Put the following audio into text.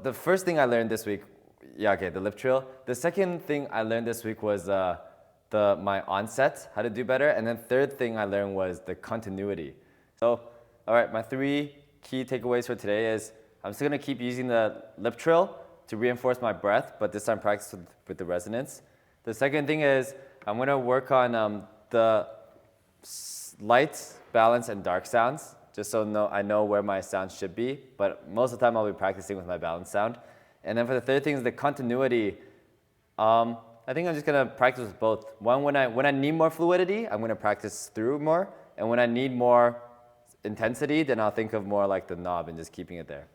the first thing I learned this week, yeah, okay, the lip trill. The second thing I learned this week was my onset, how to do better. And then third thing I learned was the continuity. So, all right, my 3 key takeaways for today is I'm still gonna keep using the lip trill to reinforce my breath, but this time practice with the resonance. The second thing is I'm gonna work on the light, balance, and dark sounds, just so I know where my sound should be, but most of the time I'll be practicing with my balance sound. And then for the third thing is the continuity. I think I'm just gonna practice with both. One, when I need more fluidity, I'm gonna practice through more, and when I need more intensity, then I'll think of more like the knob and just keeping it there.